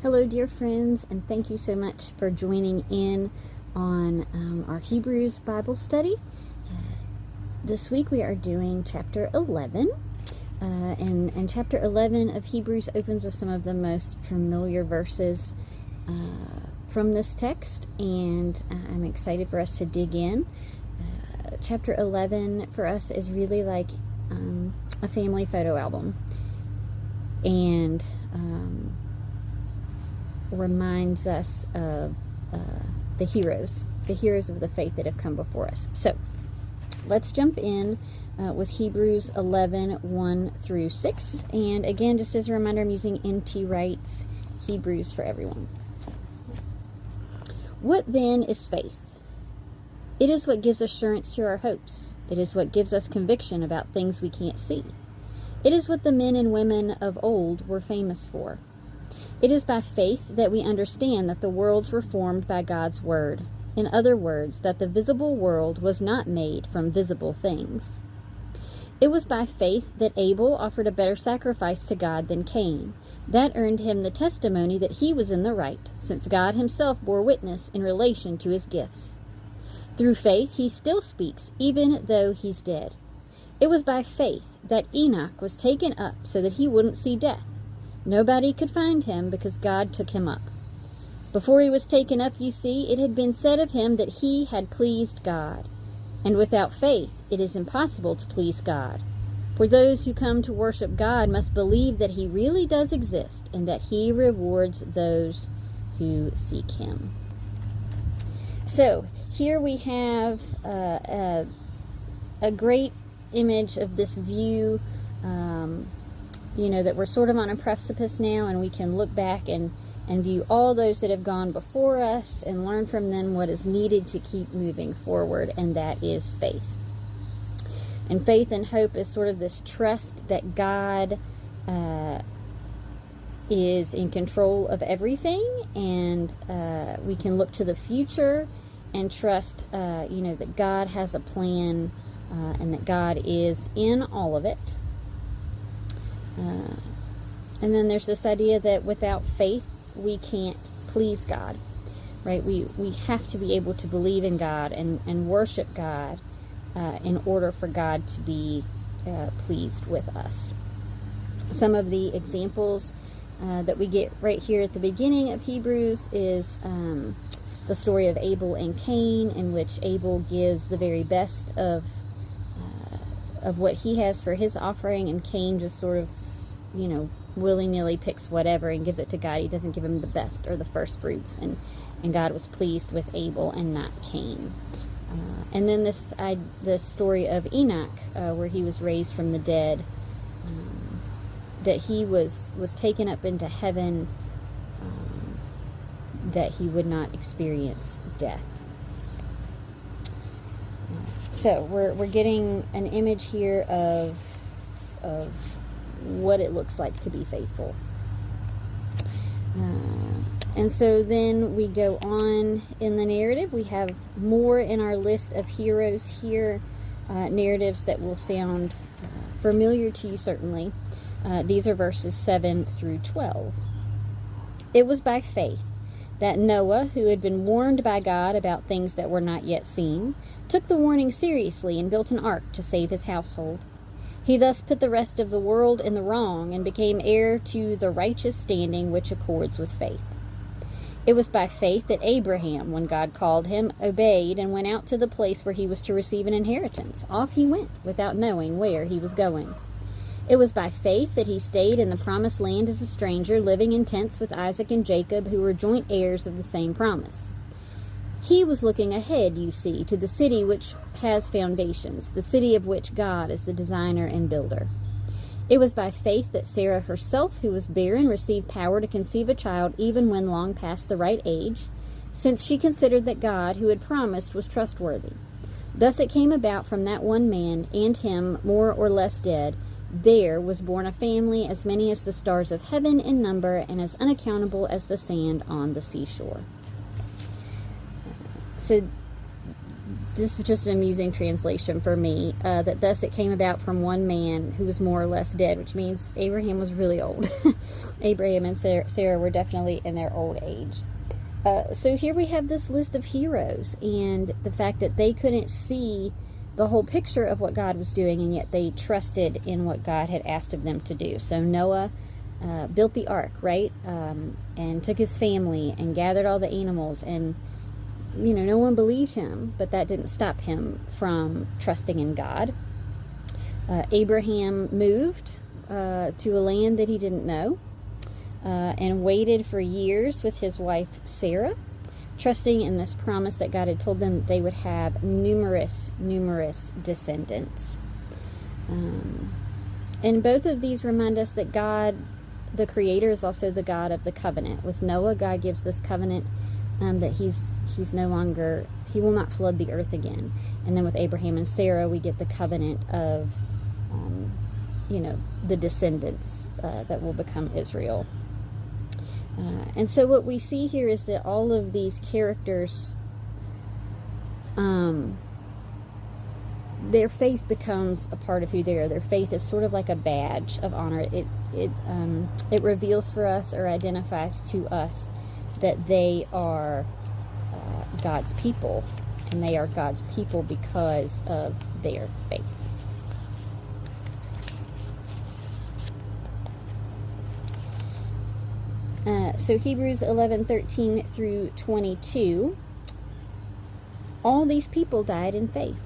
Hello, dear friends, and thank you so much for joining in on our Hebrews Bible study. This week we are doing chapter 11, and chapter 11 of Hebrews opens with some of the most familiar verses from this text, and I'm excited for us to dig in. Chapter 11 for us is really like a family photo album, and reminds us of the heroes of the faith that have come before us. So let's jump in with Hebrews 11, 1 through 6. And again, just as a reminder, I'm using N.T. Wright's Hebrews for Everyone. What then is faith? It is what gives assurance to our hopes. It is what gives us conviction about things we can't see. It is what the men and women of old were famous for. It is by faith that we understand that the worlds were formed by God's word. In other words, that the visible world was not made from visible things. It was by faith that Abel offered a better sacrifice to God than Cain. That earned him the testimony that he was in the right, since God himself bore witness in relation to his gifts. Through faith, he still speaks, even though he's dead. It was by faith that Enoch was taken up so that he wouldn't see death. Nobody could find him because God took him up. Before he was taken up, you see, it had been said of him that he had pleased God. And without faith, it is impossible to please God. For those who come to worship God must believe that he really does exist and that he rewards those who seek him. So, here we have a great image of this view, that we're sort of on a precipice now, and we can look back and view all those that have gone before us and learn from them what is needed to keep moving forward, and that is faith. And faith and hope is sort of this trust that God is in control of everything, and we can look to the future and trust, that God has a plan and that God is in all of it. And then there's this idea that without faith, we can't please God, right? We have to be able to believe in God and worship God in order for God to be pleased with us. Some of the examples that we get right here at the beginning of Hebrews is the story of Abel and Cain, in which Abel gives the very best of what he has for his offering, and Cain just sort of, willy-nilly picks whatever and gives it to God. He doesn't give him the best or the first fruits, and God was pleased with Abel and not Cain. And then this story of Enoch, where he was raised from the dead, that he was taken up into heaven, that he would not experience death. So we're getting an image here of what it looks like to be faithful. And so then we go on in the narrative. We have more in our list of heroes here, narratives that will sound familiar to you certainly. These are verses 7 through 12. It was by faith that Noah, who had been warned by God about things that were not yet seen, took the warning seriously and built an ark to save his household. He thus put the rest of the world in the wrong and became heir to the righteous standing which accords with faith. It was by faith that Abraham, when God called him, obeyed and went out to the place where he was to receive an inheritance. Off he went without knowing where he was going. It was by faith that he stayed in the promised land as a stranger, living in tents with Isaac and Jacob, who were joint heirs of the same promise. He was looking ahead, you see, to the city which has foundations, the city of which God is the designer and builder. It was by faith that Sarah herself, who was barren, received power to conceive a child even when long past the right age, since she considered that God, who had promised, was trustworthy. Thus it came about from that one man, and him more or less dead, there was born a family as many as the stars of heaven in number, and as unaccountable as the sand on the seashore. So this is just an amusing translation for me, that thus it came about from one man who was more or less dead, which means Abraham was really old. Abraham and Sarah were definitely in their old age. So here we have this list of heroes, and the fact that they couldn't see the whole picture of what God was doing, and yet they trusted in what God had asked of them to do. So Noah built the ark, right? And took his family and gathered all the animals, and no one believed him, but that didn't stop him from trusting in God. Abraham moved to a land that he didn't know, and waited for years with his wife Sarah, trusting in this promise that God had told them that they would have numerous descendants. And both of these remind us that God, the Creator, is also the God of the covenant. With Noah, God gives this covenant that he's no longer, he will not flood the earth again. And then with Abraham and Sarah, we get the covenant of, the descendants that will become Israel. And so what we see here is that all of these characters, their faith becomes a part of who they are. Their faith is sort of like a badge of honor. It reveals for us, or identifies to us, that they are God's people, and they are God's people because of their faith. So Hebrews 11:13 through 22, all these people died in faith.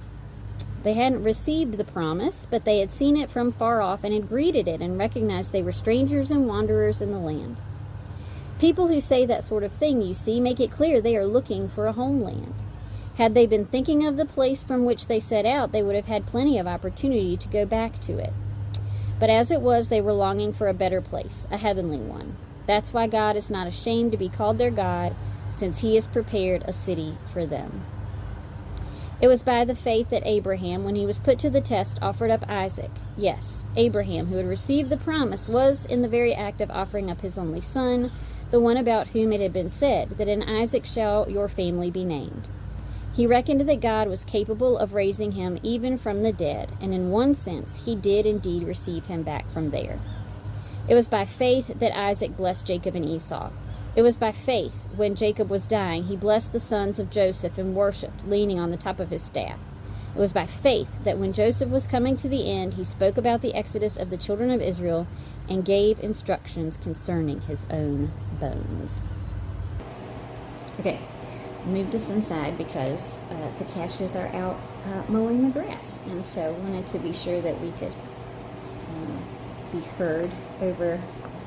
They hadn't received the promise, but they had seen it from far off and had greeted it and recognized they were strangers and wanderers in the land. People who say that sort of thing, you see, make it clear they are looking for a homeland. Had they been thinking of the place from which they set out, they would have had plenty of opportunity to go back to it. But as it was, they were longing for a better place, a heavenly one. That's why God is not ashamed to be called their God, since he has prepared a city for them. It was by the faith that Abraham, when he was put to the test, offered up Isaac. Yes, Abraham, who had received the promise, was in the very act of offering up his only son, the one about whom it had been said, that in Isaac shall your family be named. He reckoned that God was capable of raising him even from the dead, and in one sense he did indeed receive him back from there. It was by faith that Isaac blessed Jacob and Esau. It was by faith, when Jacob was dying, he blessed the sons of Joseph and worshipped, leaning on the top of his staff. It was by faith that when Joseph was coming to the end, he spoke about the exodus of the children of Israel and gave instructions concerning his own bones. Okay, I moved us inside because the Cashes are out mowing the grass, and so wanted to be sure that we could be heard over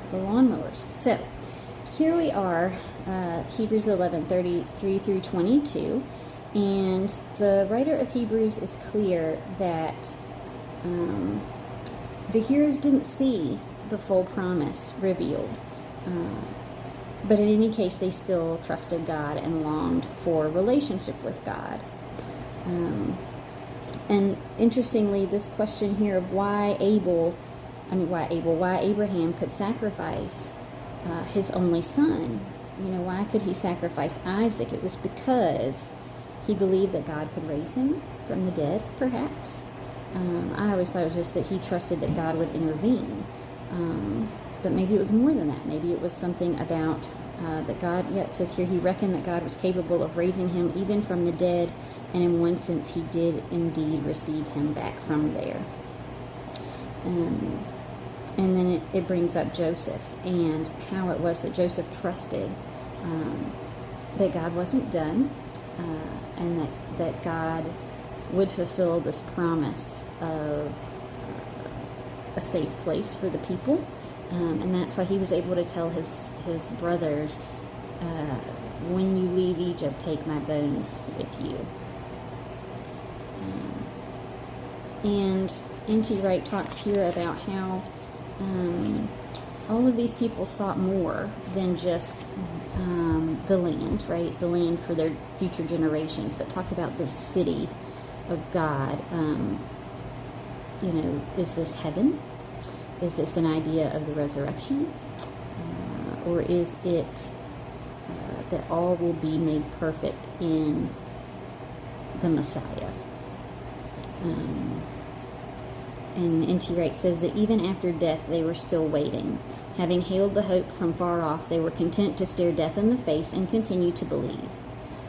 the lawnmowers. So here we are, Hebrews 11:33 through 22, and the writer of Hebrews is clear that the heroes didn't see the full promise revealed, but in any case they still trusted God and longed for a relationship with God. And interestingly, this question here of why Abraham could sacrifice his only son, why could he sacrifice Isaac? It was because he believed that God could raise him from the dead, perhaps. I always thought it was just that he trusted that God would intervene. But maybe it was more than that. Maybe it was something about that God, it says here, he reckoned that God was capable of raising him even from the dead, and in one sense he did indeed receive him back from there. And then it brings up Joseph and how it was that Joseph trusted that God wasn't done, and that God would fulfill this promise of a safe place for the people. And that's why he was able to tell his brothers, when you leave Egypt, take my bones with you. And N.T. Wright talks here about how all of these people sought more than just the land, right? The land for their future generations, but talked about this city of God. Is this heaven? Is this an idea of the resurrection? Or is it that all will be made perfect in the Messiah. And N.T. Wright says that even after death they were still waiting. Having hailed the hope from far off, they were content to stare death in the face and continue to believe.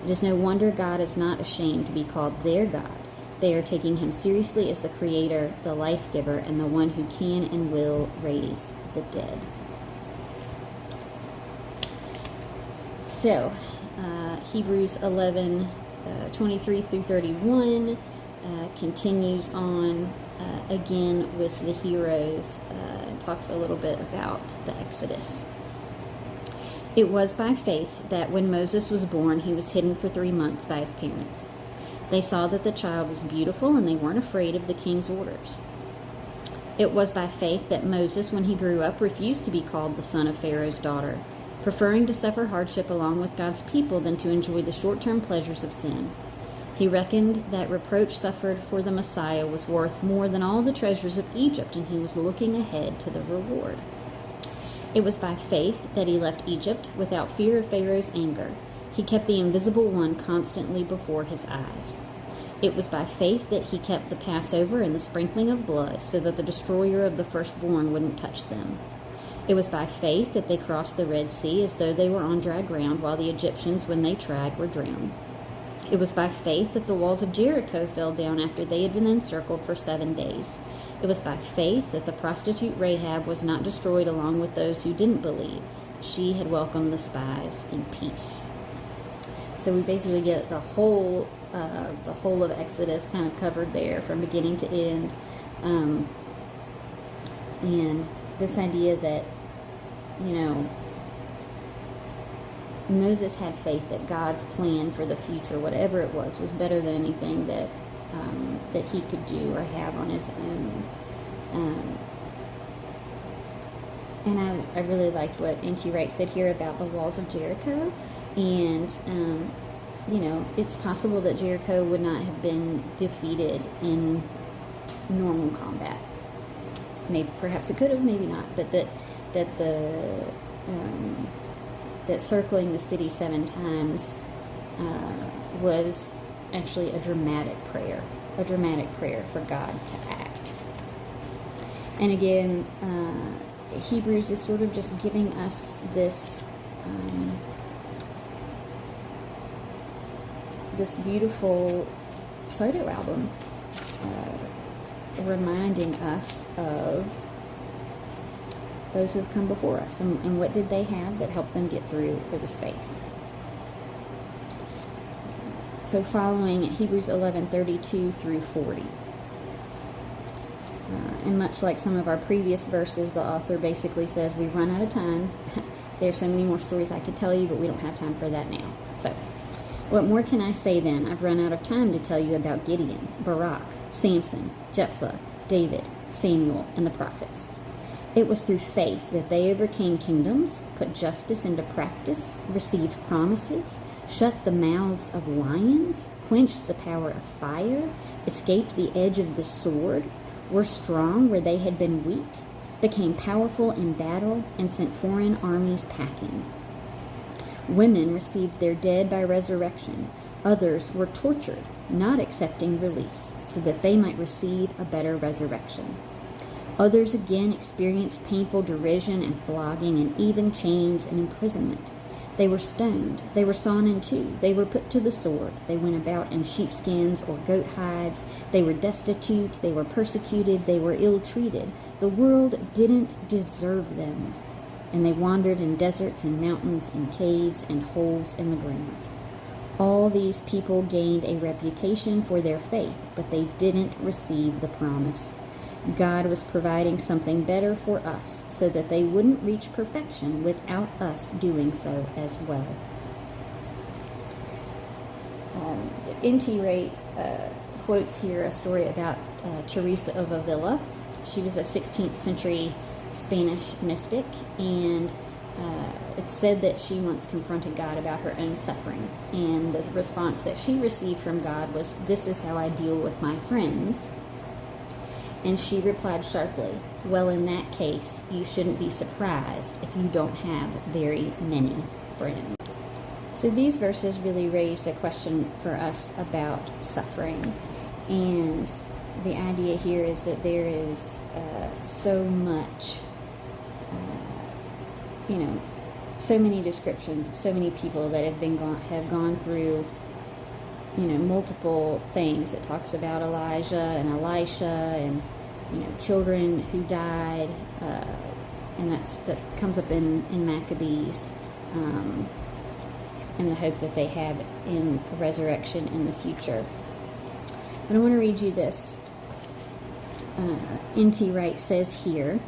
It is no wonder God is not ashamed to be called their God. They are taking him seriously as the Creator, the life giver, and the one who can and will raise the dead. So, Hebrews 11, 23 through 31 continues on again with the heroes and talks a little bit about the Exodus. It was by faith that when Moses was born, he was hidden for 3 months by his parents. They saw that the child was beautiful, and they weren't afraid of the king's orders. It was by faith that Moses, when he grew up, refused to be called the son of Pharaoh's daughter, preferring to suffer hardship along with God's people than to enjoy the short-term pleasures of sin. He reckoned that reproach suffered for the Messiah was worth more than all the treasures of Egypt, and he was looking ahead to the reward. It was by faith that he left Egypt without fear of Pharaoh's anger. He kept the invisible one constantly before his eyes. It was by faith that he kept the Passover and the sprinkling of blood so that the destroyer of the firstborn wouldn't touch them. It was by faith that they crossed the Red Sea as though they were on dry ground, while the Egyptians, when they tried, were drowned. It was by faith that the walls of Jericho fell down after they had been encircled for 7 days. It was by faith that the prostitute Rahab was not destroyed along with those who didn't believe. She had welcomed the spies in peace. So we basically get the whole of Exodus kind of covered there from beginning to end. And this idea that, Moses had faith that God's plan for the future, whatever it was better than anything that he could do or have on his own. And I really liked what N.T. Wright said here about the walls of Jericho. And, it's possible that Jericho would not have been defeated in normal combat. Maybe, perhaps it could have, maybe not. But that circling the city 7 times was actually a dramatic prayer for God to act. And again, Hebrews is sort of just giving us this beautiful photo album, reminding us of those who have come before us. And what did they have that helped them get through? It was faith. So following Hebrews 11:32 through 40. And much like some of our previous verses, the author basically says, we've run out of time. There's so many more stories I could tell you, but we don't have time for that now. So, what more can I say then? I've run out of time to tell you about Gideon, Barak, Samson, Jephthah, David, Samuel, and the prophets. It was through faith that they overcame kingdoms, put justice into practice, received promises, shut the mouths of lions, quenched the power of fire, escaped the edge of the sword, were strong where they had been weak, became powerful in battle, and sent foreign armies packing. Women received their dead by resurrection. Others were tortured, not accepting release, so that they might receive a better resurrection. Others again experienced painful derision and flogging and even chains and imprisonment. They were stoned. They were sawn in two. They were put to the sword. They went about in sheepskins or goat hides. They were destitute. They were persecuted. They were ill-treated. The world didn't deserve them. And they wandered in deserts and mountains and caves and holes in the ground. All these people gained a reputation for their faith, but they didn't receive the promise. God was providing something better for us so that they wouldn't reach perfection without us doing so as well. N.T. Wright quotes here a story about Teresa of Avila. She was a 16th century Spanish mystic, and it's said that she once confronted God about her own suffering, and the response that she received from God was, "This is how I deal with my friends." And she replied sharply, "Well, in that case, you shouldn't be surprised if you don't have very many friends." So these verses really raise the question for us about suffering. And the idea here is that there is so much, so many descriptions of so many people that have gone through, multiple things. It talks about Elijah and Elisha and, children who died, and that comes up in Maccabees, and the hope that they have in a resurrection in the future. But I want to read you this. N.T. Wright says here,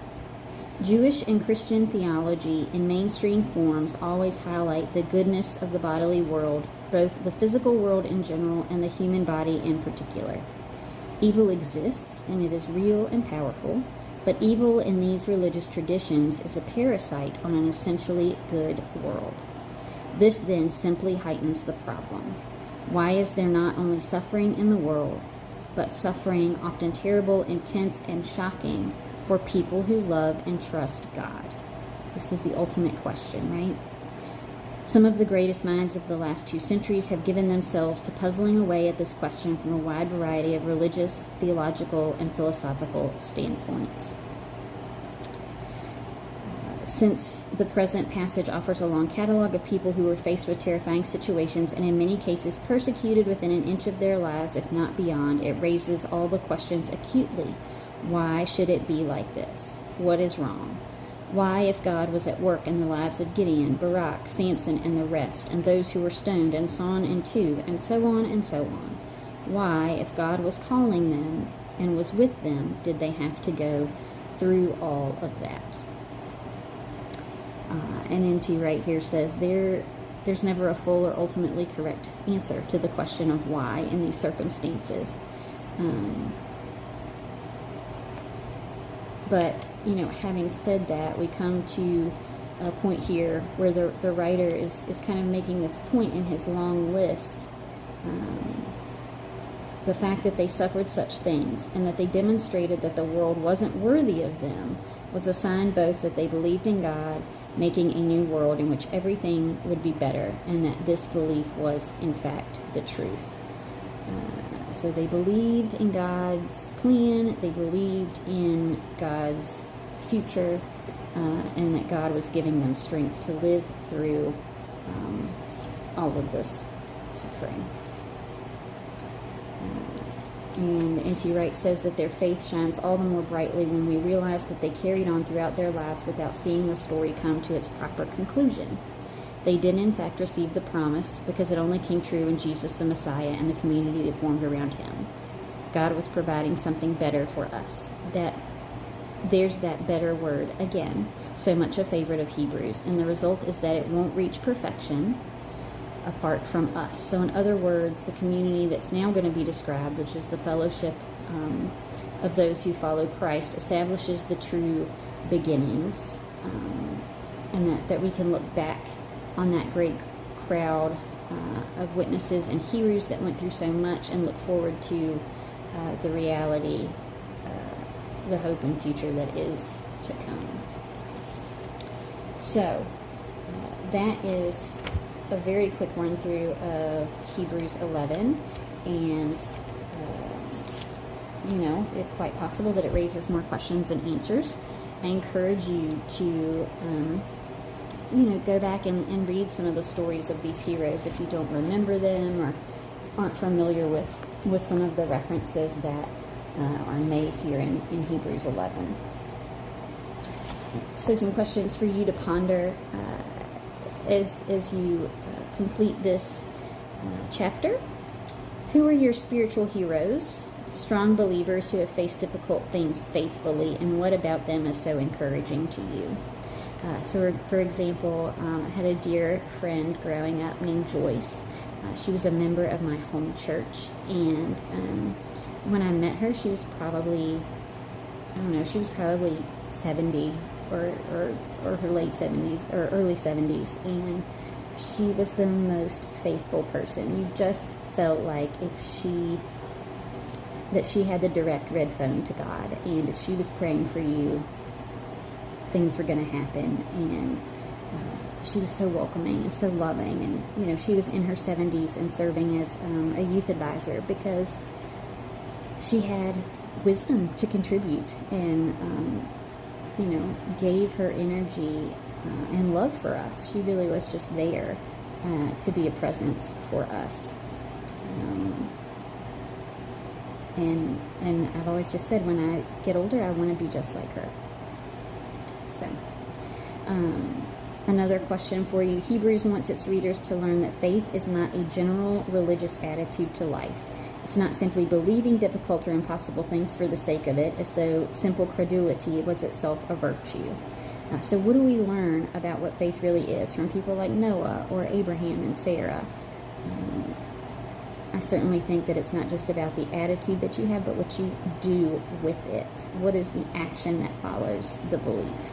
Jewish and Christian theology in mainstream forms always highlight the goodness of the bodily world, both the physical world in general and the human body in particular. Evil exists, and it is real and powerful, but evil in these religious traditions is a parasite on an essentially good world. This then simply heightens the problem. Why is there not only suffering in the world, but suffering often terrible, intense, and shocking for people who love and trust God? This is the ultimate question, right? Some of the greatest minds of the last 2 centuries have given themselves to puzzling away at this question from a wide variety of religious, theological, and philosophical standpoints. Since the present passage offers a long catalog of people who were faced with terrifying situations and in many cases persecuted within an inch of their lives, if not beyond, it raises all the questions acutely. Why should it be like this? What is wrong? Why, if God was at work in the lives of Gideon, Barak, Samson, and the rest, and those who were stoned and sawn in two, and so on and so on? Why, if God was calling them and was with them, did they have to go through all of that? And N.T. Wright here says there's never a full or ultimately correct answer to the question of why in these circumstances. But, having said that, we come to a point here where the writer is kind of making this point in his long list. The fact that they suffered such things and that they demonstrated that the world wasn't worthy of them was a sign both that they believed in God, making a new world in which everything would be better, and that this belief was, in fact, the truth. So they believed in God's plan, they believed in God's future, and that God was giving them strength to live through all of this suffering. And N.T. Wright says that their faith shines all the more brightly when we realize that they carried on throughout their lives without seeing the story come to its proper conclusion. They did, in fact, receive the promise because it only came true in Jesus the Messiah and the community that formed around him. God was providing something better for us. There's that better word again, so much a favorite of Hebrews, and the result is that it won't reach perfection apart from us. So in other words, the community that's now going to be described, which is the fellowship of those who follow Christ, establishes the true beginnings, and that we can look back on that great crowd of witnesses and heroes that went through so much and look forward to the reality, the hope and future that is to come. So that is a very quick run through of Hebrews 11, and it's quite possible that it raises more questions than answers. I encourage you to go back and read some of the stories of these heroes if you don't remember them or aren't familiar with some of the references that are made here in Hebrews 11. So some questions for you to ponder as you complete this chapter. Who are your spiritual heroes, strong believers who have faced difficult things faithfully, and what about them is so encouraging to you? So, for example, I had a dear friend growing up named Joyce. She was a member of my home church, and when I met her, she was probably 70 or her late 70s or early 70s, and she was the most faithful person. You just felt like she had the direct red phone to God, and if she was praying for you, things were going to happen. And she was so welcoming and so loving. And, you know, she was in her 70s and serving as a youth advisor because she had wisdom to contribute and, you know, gave her energy and love for us. She really was just there to be a presence for us. And I've always just said, when I get older, I want to be just like her. So, another question for you. Hebrews wants its readers to learn that faith is not a general religious attitude to life. It's not simply believing difficult or impossible things for the sake of it, as though simple credulity was itself a virtue. So what do we learn about what faith really is from people like Noah or Abraham and Sarah? I certainly think that it's not just about the attitude that you have, but what you do with it. What is the action that follows the belief?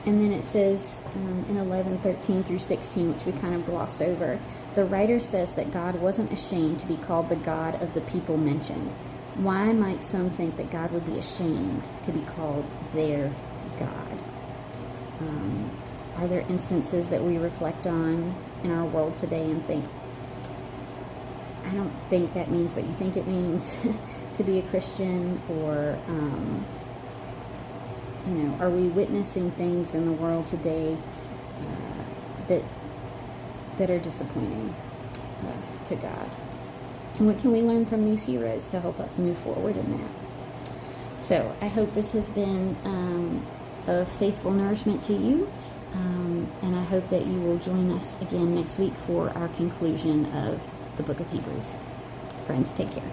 And then it says in 11:13 through 16, which we kind of gloss over, the writer says that God wasn't ashamed to be called the God of the people mentioned. Why might some think that God would be ashamed to be called their God? Are there instances that we reflect on in our world today and think, I don't think that means what you think it means to be a Christian? Or, you know, are we witnessing things in the world today that are disappointing to God? And what can we learn from these heroes to help us move forward in that? So I hope this has been of faithful nourishment to you. And I hope that you will join us again next week for our conclusion of the book of Hebrews. Friends, take care.